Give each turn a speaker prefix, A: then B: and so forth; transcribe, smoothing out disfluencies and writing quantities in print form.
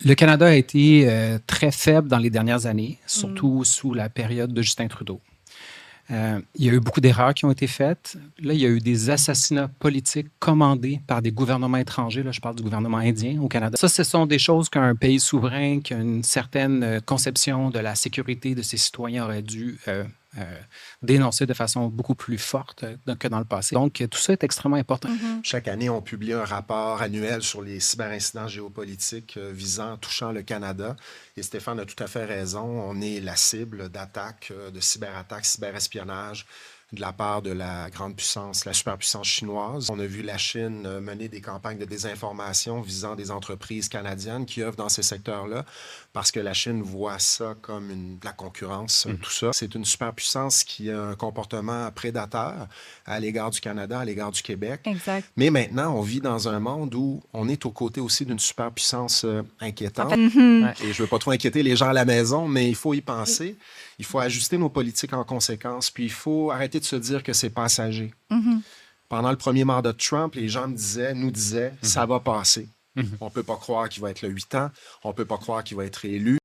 A: Le Canada a été très faible dans les dernières années,
B: Mm.
A: surtout sous la période de Justin Trudeau. Il y a eu beaucoup d'erreurs qui ont été faites. Là, il y a eu des assassinats politiques commandés par des gouvernements étrangers. Là, je parle du gouvernement indien au Canada. Ça, ce sont des choses qu'un pays souverain, qui a une certaine conception de la sécurité de ses citoyens aurait dû dénoncer de façon beaucoup plus forte que dans le passé. Donc, tout ça est extrêmement important.
B: Mhm.
C: Chaque année, on publie un rapport annuel sur les cyberincidents géopolitiques touchant le Canada. Et Stéphane a tout à fait raison. On est la cible d'attaques, de cyberattaques, cyberespionnage de la part de la grande puissance, la superpuissance chinoise. On a vu la Chine mener des campagnes de désinformation visant des entreprises canadiennes qui œuvrent dans ces secteurs-là parce que la Chine voit ça comme de la concurrence, tout ça. C'est une superpuissance qui a un comportement prédateur à l'égard du Canada, à l'égard du Québec.
B: Exact.
C: Mais maintenant, on vit dans un monde où on est aux côtés aussi d'une superpuissance inquiétante.
B: Mhm.
C: Et je ne veux pas trop inquiéter les gens à la maison, mais il faut y penser. Il faut ajuster nos politiques en conséquence. Puis il faut arrêter de se dire que c'est passager.
B: Mhm.
C: Pendant le premier mandat de Trump, les gens nous disaient, ça va passer. On ne peut pas croire qu'il va être là 8 ans. On ne peut pas croire qu'il va être élu.